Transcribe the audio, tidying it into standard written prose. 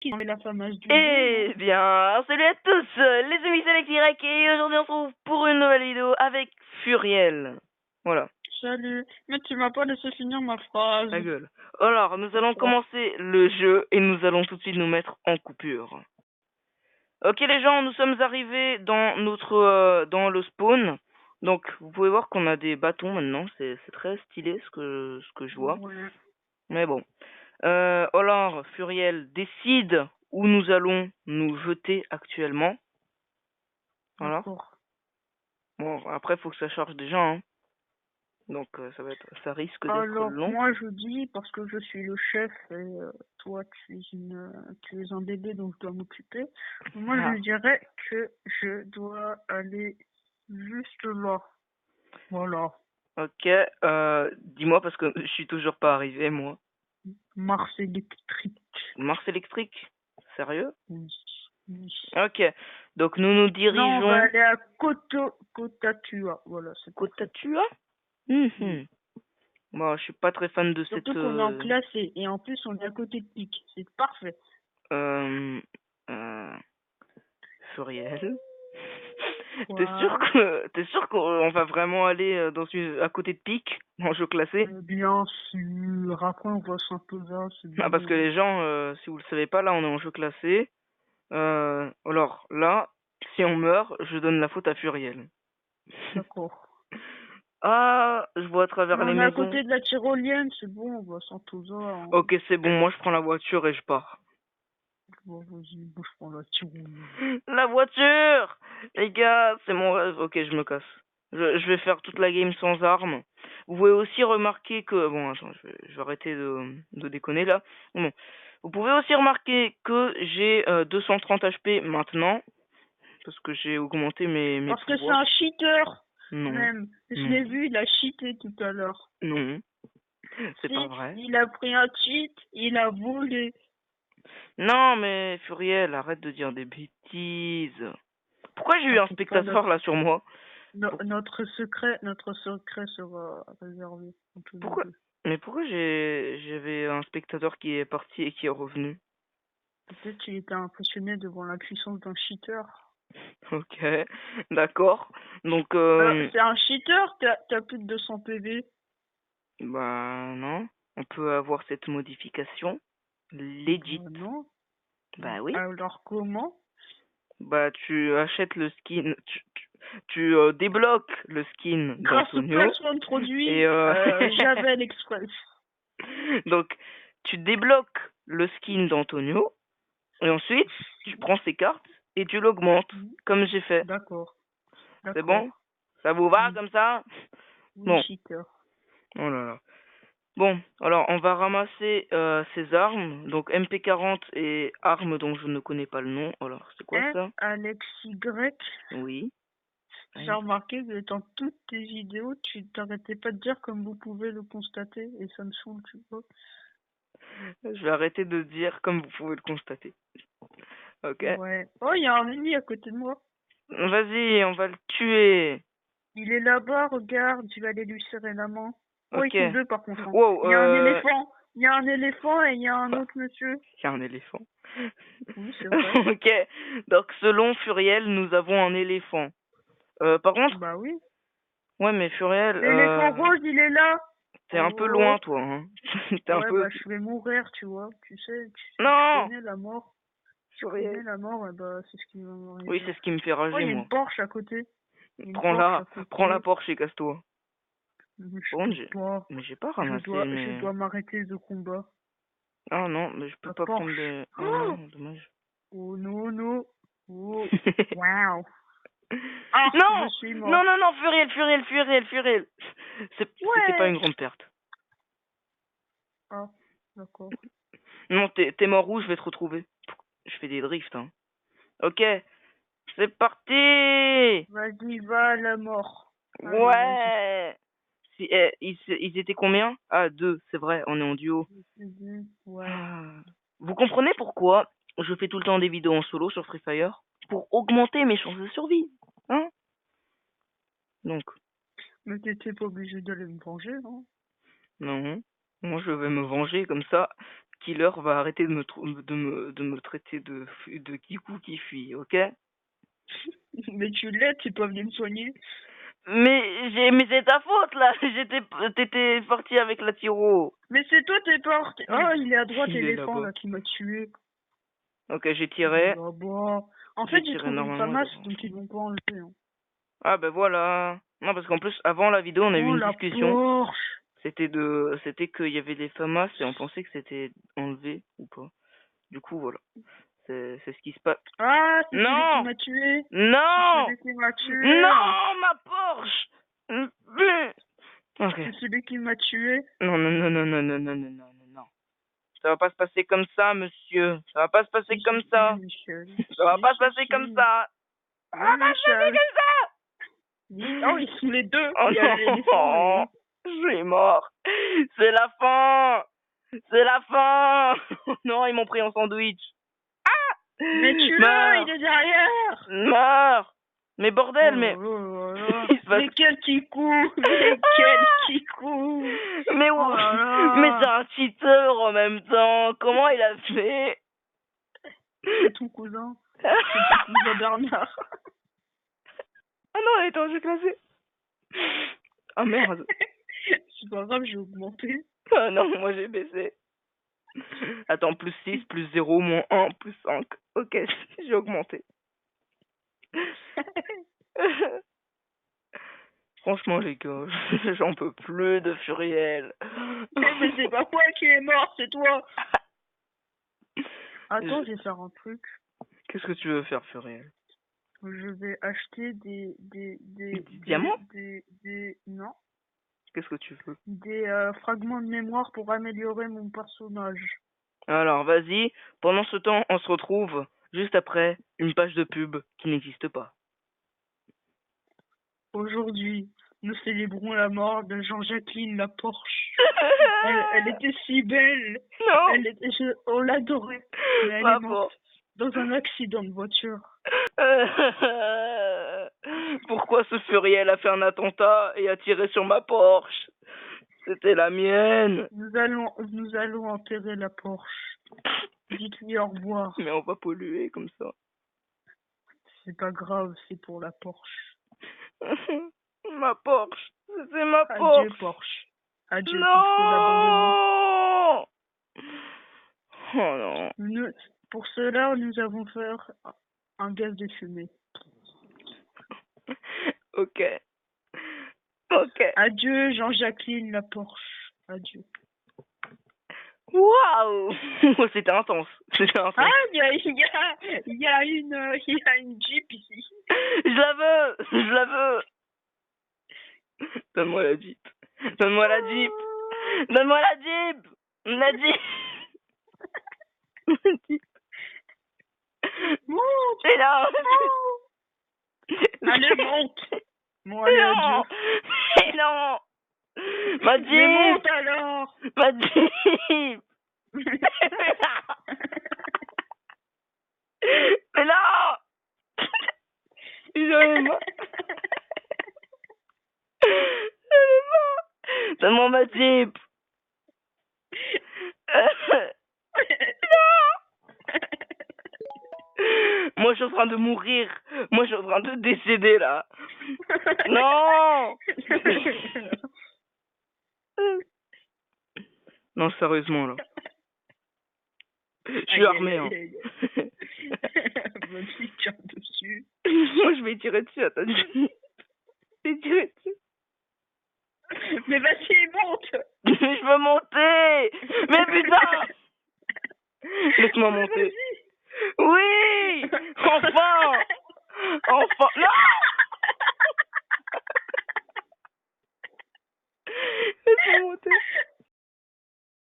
qu'ils ont fait la fameuse du Eh bien, salut à tous, les amis Selectirec, et aujourd'hui on se retrouve pour une nouvelle vidéo avec Furiel. Voilà. Salut, mais tu m'as pas laissé finir ma phrase. Ta gueule. Alors, nous allons commencer le jeu et nous allons tout de suite nous mettre en coupure. Ok les gens, nous sommes arrivés dans dans le spawn. Donc, vous pouvez voir qu'on a des bâtons maintenant, c'est très stylé ce que je vois. Ouais. Mais bon. Alors, Furiel décide où nous allons nous jeter actuellement. Voilà. D'accord. Bon, après, faut que ça charge déjà, hein. Donc, ça risque d'être Alors, long. moi je dis, parce que je suis le chef et toi tu es un bébé donc je dois m'occuper. Moi Ah. je dirais que je dois aller juste là. Voilà. Ok, dis-moi parce que je suis toujours pas arrivé, moi. Mars électrique. Mars électrique? Sérieux? Oui. Oui. Ok, donc nous nous Non, on va dirigeons... aller à Kotatua. Voilà, c'est parfait. Kotatua? Oui. Bon, je suis pas très fan de Surtout cette... qu'on est en classé et en plus on est à côté de Pic. C'est parfait. Euh, euh, Furiel? Quoi? T'es sûr qu'on va vraiment aller à côté de Pic, en jeu classé? Bien sûr. Après on va s'imposer, c'est Ah, parce que bon. les gens, si vous le savez pas, là, on est en jeu classé. Alors, là, si on meurt, je donne la faute à Furiel. D'accord. Ah, je vois à Mais travers les on est à maisons. côté de la tyrolienne, c'est bon, on va s'imposer. Hein. Ok, c'est bon, moi je prends la voiture et je pars. Bon, vas-y, moi je prends la tyrolienne. La voiture! Les gars, c'est mon rêve. Ok, je me casse. Je vais faire toute la game sans armes. Vous pouvez aussi remarquer que... Bon, attends, je vais arrêter de déconner là. Bon. Vous pouvez aussi remarquer que j'ai 230 HP maintenant. Parce que j'ai augmenté mes Parce que c'est pouvoirs. un cheater, Non. même. Je Non. l'ai vu, il a cheaté tout à l'heure. Non. C'est pas Si, vrai. il a pris un cheat, il a volé. Non, mais Furiel, arrête de dire des bêtises. Pourquoi j'ai eu un T'inquiète pas, spectateur là sur moi? notre secret sera réservé entre nous Pourquoi? deux. Mais pourquoi j'avais un spectateur qui est parti et qui est revenu? Peut-être qu'il était impressionné devant la puissance d'un cheater. Ok, d'accord. Donc, C'est un cheater, t'as plus de 200 PV. bah non, on peut avoir cette modification. Legit. Non. Bah oui. Alors comment? Bah tu achètes le skin, tu débloques le skin Grâce au d'Antonio placement de produit et Javel Express. donc tu débloques le skin d'Antonio et ensuite tu prends ses cartes et tu l'augmentes comme j'ai fait. D'accord. C'est bon? D'accord. Ça vous va Oui. comme ça? Oui, Bon. cheater. Oh là là. Bon, alors on va ramasser ces armes, donc MP40 et armes dont je ne connais pas le nom. Alors, c'est quoi ça? Alex Y. Oui. J'ai remarqué que dans toutes tes vidéos, tu t'arrêtais pas de dire comme vous pouvez le constater et ça me saoule, tu vois. Je vais arrêter de dire comme vous pouvez le constater. Ok. Ouais. Oh, il y a un ennemi à côté de moi. Vas-y, on va le tuer. Il est là-bas, regarde, tu vas aller lui serrer la main. Oh, ils Ok. sont deux par contre. Hein. Wow, Il y a un éléphant. Il y a un éléphant et il y a un autre monsieur. Il y a un éléphant. Oui, c'est vrai. Ok. Donc, selon Furiel, nous avons un éléphant. Par contre, Bah oui. ouais, mais Furiel, L'éléphant rose, il est là. t'es un peu loin, Oh. toi, hein. T'es un Ouais, peu... bah je vais mourir, tu vois. Tu sais, tu Non! connais la mort. Tu Furiel. connais la mort, et bah c'est ce qui va Oui, m'arriver. c'est ce qui me fait Oh, il rager, y a moi. une Porsche à côté. Il y a une Porsche Prends-la, à prends la côté. Porsche et casse-toi. Mais je Par contre, peux pas. mais j'ai pas Je ramassé dois, je mes... dois m'arrêter de combat. Ah non, mais je peux La pas prendre Porsche. de... Oh Oh, non, dommage. oh non, non. Oh, wow. Ah, je Non! suis Non, mort. non, non, Furiel. C'était pas une Ouais. grande perte. Ah, d'accord. Non, t'es mort où? Je vais te retrouver. Je fais des drifts, hein. Ok, c'est parti! Vas-y, va à la mort. Allez, vas-y. Ouais! Ils étaient combien? Ah, deux, c'est vrai, on est en duo. Ouais. Ah. Vous comprenez pourquoi je fais tout le temps des vidéos en solo sur Free Fire? Pour augmenter mes chances de survie. Hein? Donc, Mais t'étais pas obligé d'aller me venger, hein. non. Moi, je vais me venger comme ça. killer va arrêter de me traiter de kikou qui fuit, ok? Mais tu l'es, t'es pas venu me soigner. Mais c'est ta faute là. T'étais parti avec la tiro. Mais c'est toi, t'es porte. Oh, il est à droite, Il est éléphant, là-bas. là, qui m'a tué. Ok, j'ai tiré. Là-bas. En J'ai fait, j'ai tiré trouvé une normalement, FAMAS, devant. donc ils vont pas enlever. Hein. Ah ben voilà. Non, parce qu'en plus, avant la vidéo, on a eu Oh, une la discussion. Porsche. C'était qu'il y avait des FAMAS et on pensait que c'était enlevé ou pas. Du coup, voilà. C'est ce qui se passe. Ah, c'est celui qui Non! m'a tué. C'est Non! celui qui m'a tué. Non, ma Porsche! Ok. C'est celui qui m'a tué. Non, non, non, non, non, non, non, non, non, non, non. Ça va pas se passer comme ça, monsieur. Ça va pas se passer comme ça. Michel. Ça va pas se passer comme ça. Ça va pas se passer comme ça. Oh, ils sont les deux. Oh Il y a l'éléphant non, je suis mort. C'est la fin. C'est la fin. Non, ils m'ont pris en sandwich. Mais tu Meurs. l'as, il est derrière. Meurs. Mais bordel, mais... Il se passe- Mais quel kikou. Mais quel kikou. Mais Oh là là. mais c'est un cheater en même temps. Comment il a fait? C'est ton cousin. C'est ton cousin Bernard. Ah non, elle est en jeu classé. Ah merde. C'est pas grave, j'ai augmenté. Ah non, moi j'ai baissé. Attends, plus 6, plus 0, moins 1, plus 5. Ok, j'ai augmenté. Franchement, les gars, j'en peux plus de Furiel. Mais c'est pas moi qui est mort, c'est toi. Attends, je vais faire un truc. Qu'est-ce que tu veux faire, Furiel? Je vais acheter des diamants? Non. Qu'est-ce que tu veux? Des fragments de mémoire pour améliorer mon personnage. Alors, vas-y. Pendant ce temps, on se retrouve juste après une page de pub qui n'existe pas. Aujourd'hui, nous célébrons la mort de Jean-Jacqueline la Porsche. Elle était si belle. Non. On l'adorait. Mais elle est morte dans un accident de voiture. Pourquoi ce Furiel a fait un attentat et a tiré sur ma Porsche? C'était la mienne. Nous allons enterrer la Porsche. Dites-lui au revoir. Mais on va polluer comme ça. C'est pas grave, c'est pour la Porsche. Ma Porsche. C'est ma Porsche. Adieu Porsche. Adieu. Non. Oh non. Pour cela, nous avons fait un gaz de fumée. Ok. Ok. Adieu Jean-Jacqueline la Porsche. Adieu. Waouh. C'était intense. C'était intense. Ah, il y a une Jeep ici. Je la veux. Je la veux. Donne-moi la Jeep. Donne-moi la Jeep. Donne-moi la Jeep. La Jeep. La Jeep. Monte. C'est là. Allez, monte. Bon, allez, adieu. Mais non. Ma Jeep. Mais monte alors. Ma Jeep. Mais non. J'en ai marre. Donne-moi ma Jeep. Moi, je suis en train de mourir. Moi, je suis en train de décéder, là. Non. Non, sérieusement, là. Je suis armé, hein. Vas-y, tire dessus. Moi, je vais tirer dessus, attends. Je vais tirer dessus. Mais vas-y, monte. Je veux monter. Mais putain. Laisse-moi monter. Oui. Enfin. Enfin. Non.